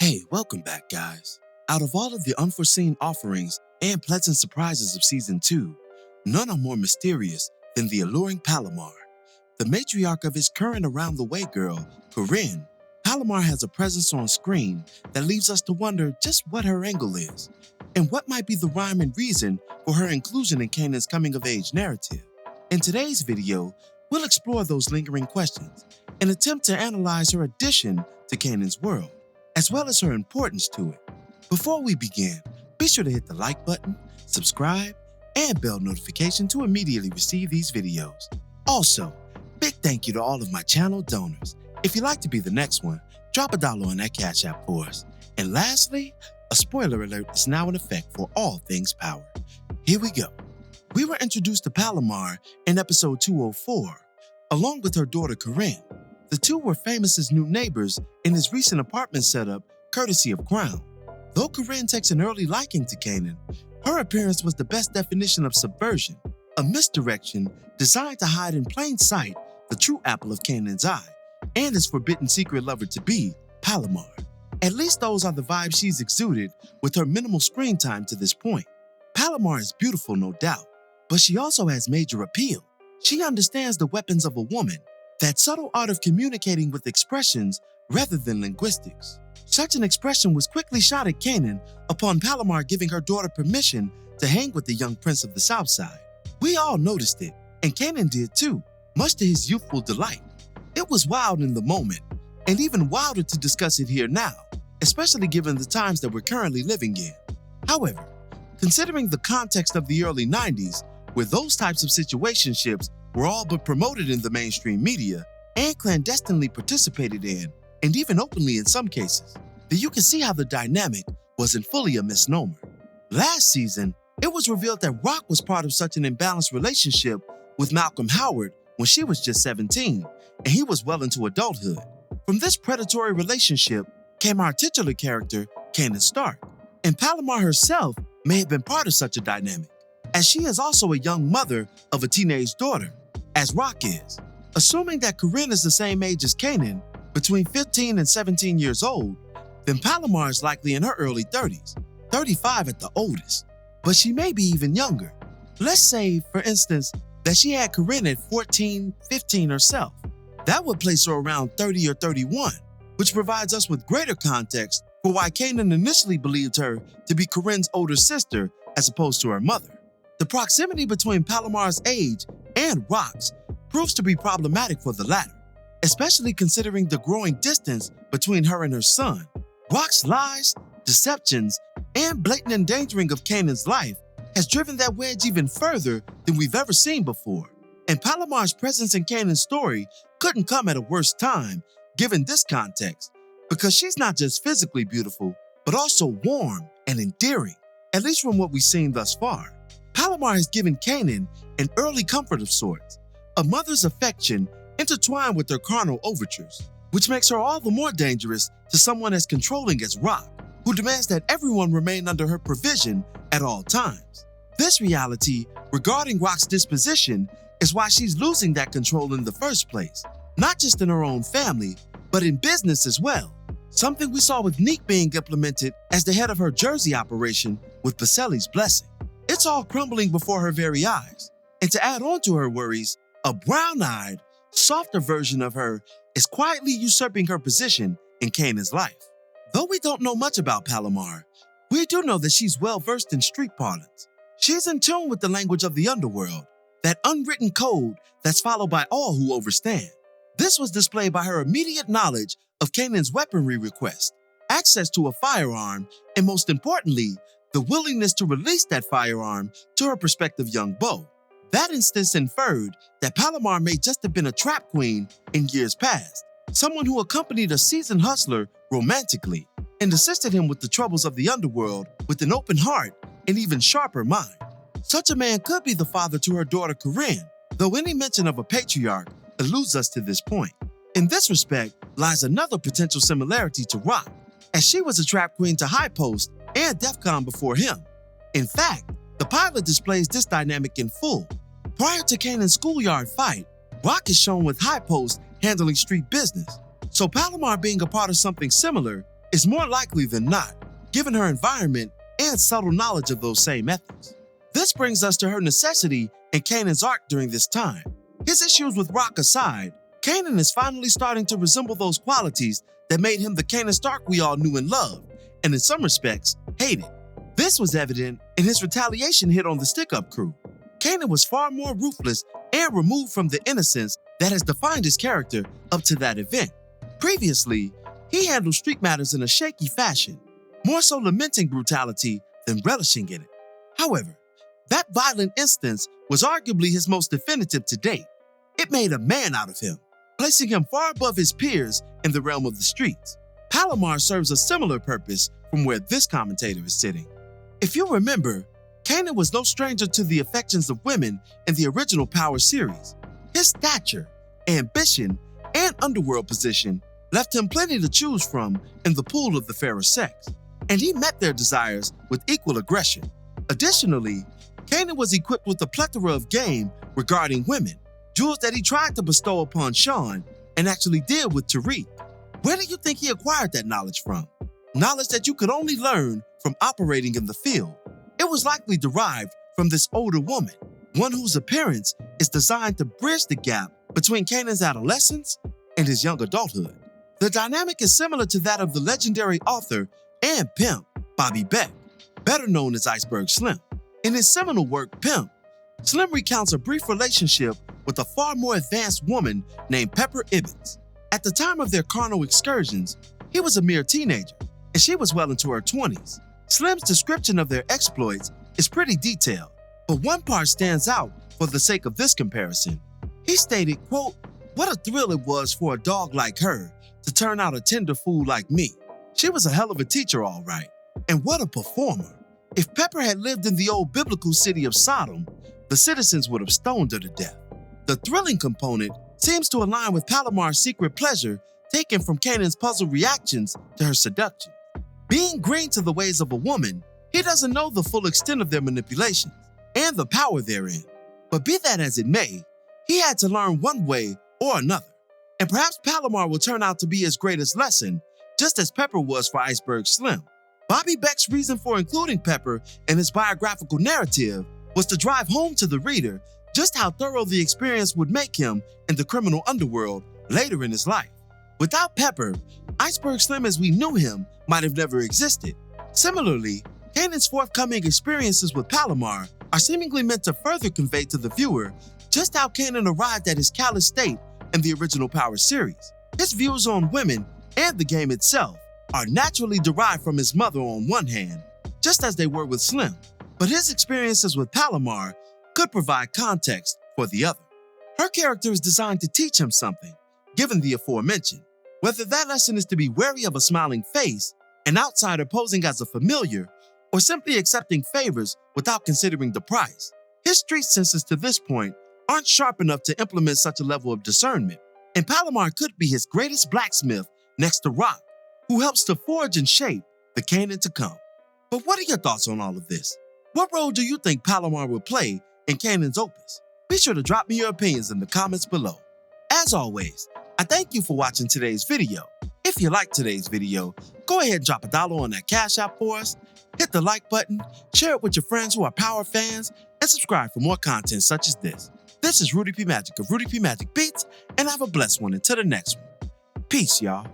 Hey, welcome back, guys. Out of all of the unforeseen offerings and pleasant surprises of Season 2, none are more mysterious than the alluring Palomar. The matriarch of his current around-the-way girl, Corinne, Palomar has a presence on screen that leaves us to wonder just what her angle is, and what might be the rhyme and reason for her inclusion in Kanan's coming-of-age narrative. In today's video, we'll explore those lingering questions and attempt to analyze her addition to Kanan's world, as well as her importance to it. Before we begin, be sure to hit the like button, subscribe, and bell notification to immediately receive these videos. Also, big thank you to all of my channel donors. If you'd like to be the next one, drop $1 on that Cash App for us. And lastly, a spoiler alert is now in effect for all things power. Here we go. We were introduced to Palomar in episode 204, along with her daughter Corinne. The two were famous as new neighbors in his recent apartment setup, courtesy of Crown. Though Corinne takes an early liking to Kanan, her appearance was the best definition of subversion, a misdirection designed to hide in plain sight the true apple of Kanan's eye, and his forbidden secret lover-to-be, Palomar. At least those are the vibes she's exuded with her minimal screen time to this point. Palomar is beautiful, no doubt, but she also has major appeal. She understands the weapons of a woman, that subtle art of communicating with expressions rather than linguistics. Such an expression was quickly shot at Kanan upon Palomar giving her daughter permission to hang with the young prince of the South Side. We all noticed it, and Kanan did too, much to his youthful delight. It was wild in the moment, and even wilder to discuss it here now, especially given the times that we're currently living in. However, considering the context of the early 90s, where those types of situationships were all but promoted in the mainstream media and clandestinely participated in, and even openly in some cases, then you can see how the dynamic wasn't fully a misnomer. Last season, it was revealed that Rock was part of such an imbalanced relationship with Malcolm Howard when she was just 17, and he was well into adulthood. From this predatory relationship came our titular character, Kanan Stark, and Palomar herself may have been part of such a dynamic, as she is also a young mother of a teenage daughter, as Rock is. Assuming that Corinne is the same age as Kanan, between 15 and 17 years old, then Palomar is likely in her early 30s, 35 at the oldest, but she may be even younger. Let's say, for instance, that she had Corinne at 14, 15 herself. That would place her around 30 or 31, which provides us with greater context for why Kanan initially believed her to be Corinne's older sister as opposed to her mother. The proximity between Palomar's age and Rock's proves to be problematic for the latter, especially considering the growing distance between her and her son. Rock's lies, deceptions, and blatant endangering of Kanan's life has driven that wedge even further than we've ever seen before. And Palomar's presence in Kanan's story couldn't come at a worse time, given this context, because she's not just physically beautiful, but also warm and endearing, at least from what we've seen thus far. Palomar has given Kanan an early comfort of sorts, a mother's affection intertwined with her carnal overtures, which makes her all the more dangerous to someone as controlling as Rock, who demands that everyone remain under her provision at all times. This reality regarding Rock's disposition is why she's losing that control in the first place, not just in her own family, but in business as well, something we saw with Neek being implemented as the head of her Jersey operation with Baselli's blessing. It's all crumbling before her very eyes, and to add on to her worries, a brown-eyed, softer version of her is quietly usurping her position in Kanan's life. Though we don't know much about Palomar, we do know that she's well-versed in street parlance. She's in tune with the language of the underworld, that unwritten code that's followed by all who overstand. This was displayed by her immediate knowledge of Kanan's weaponry request, access to a firearm, and most importantly, the willingness to release that firearm to her prospective young beau. That instance inferred that Palomar may just have been a trap queen in years past, someone who accompanied a seasoned hustler romantically and assisted him with the troubles of the underworld with an open heart and even sharper mind. Such a man could be the father to her daughter Corinne, though any mention of a patriarch eludes us to this point. In this respect lies another potential similarity to Rock, as she was a trap queen to High Post and DEF CON before him. In fact, the pilot displays this dynamic in full. Prior to Kanan's schoolyard fight, Rock is shown with High Post handling street business, so Palomar being a part of something similar is more likely than not, given her environment and subtle knowledge of those same ethics. This brings us to her necessity in Kanan's arc during this time. His issues with Rock aside, Kanan is finally starting to resemble those qualities that made him the Kanan Stark we all knew and loved, and in some respects, hated. This was evident in his retaliation hit on the stick-up crew. Kanan was far more ruthless and removed from the innocence that has defined his character up to that event. Previously, he handled street matters in a shaky fashion, more so lamenting brutality than relishing in it. However, that violent instance was arguably his most definitive to date. It made a man out of him, placing him far above his peers in the realm of the streets. Palomar serves a similar purpose from where this commentator is sitting. If you remember, Kanan was no stranger to the affections of women in the original Power series. His stature, ambition, and underworld position left him plenty to choose from in the pool of the fairer sex, and he met their desires with equal aggression. Additionally, Kanan was equipped with a plethora of game regarding women, jewels that he tried to bestow upon Sean and actually did with Tariq. Where do you think he acquired that knowledge from? Knowledge that you could only learn from operating in the field. It was likely derived from this older woman, one whose appearance is designed to bridge the gap between Kanan's adolescence and his young adulthood. The dynamic is similar to that of the legendary author and pimp, Bobby Beck, better known as Iceberg Slim. In his seminal work, Pimp, Slim recounts a brief relationship with a far more advanced woman named Pepper Ibbets. At the time of their carnal excursions, he was a mere teenager, and she was well into her 20s. Slim's description of their exploits is pretty detailed, but one part stands out for the sake of this comparison. He stated, quote, "What a thrill it was for a dog like her to turn out a tender fool like me. She was a hell of a teacher, all right. And what a performer. If Pepper had lived in the old biblical city of Sodom, the citizens would have stoned her to death." The thrilling component seems to align with Palomar's secret pleasure taken from Kanan's puzzled reactions to her seduction. Being green to the ways of a woman, he doesn't know the full extent of their manipulations and the power therein. But be that as it may, he had to learn one way or another. And perhaps Palomar will turn out to be his greatest lesson, just as Pepper was for Iceberg Slim. Bobby Beck's reason for including Pepper in his biographical narrative was to drive home to the reader just how thorough the experience would make him in the criminal underworld later in his life. Without Pepper, Iceberg Slim as we knew him might have never existed. Similarly, Kanan's forthcoming experiences with Palomar are seemingly meant to further convey to the viewer just how Kanan arrived at his callous state in the original Power series. His views on women and the game itself are naturally derived from his mother on one hand, just as they were with Slim, but his experiences with Palomar could provide context for the other. Her character is designed to teach him something, given the aforementioned, whether that lesson is to be wary of a smiling face, an outsider posing as a familiar, or simply accepting favors without considering the price. His street senses to this point aren't sharp enough to implement such a level of discernment, and Palomar could be his greatest blacksmith next to Rock, who helps to forge and shape the Kanan to come. But what are your thoughts on all of this? What role do you think Palomar will play in Kanan's opus? Be sure to drop me your opinions in the comments below. As always, I thank you for watching today's video. If you liked today's video, go ahead and drop $1 on that Cash App for us, hit the like button, share it with your friends who are Power fans, and subscribe for more content such as this. This is Rudy P. Magic of Rudy P. Magic Beats, and have a blessed one until the next one. Peace, y'all.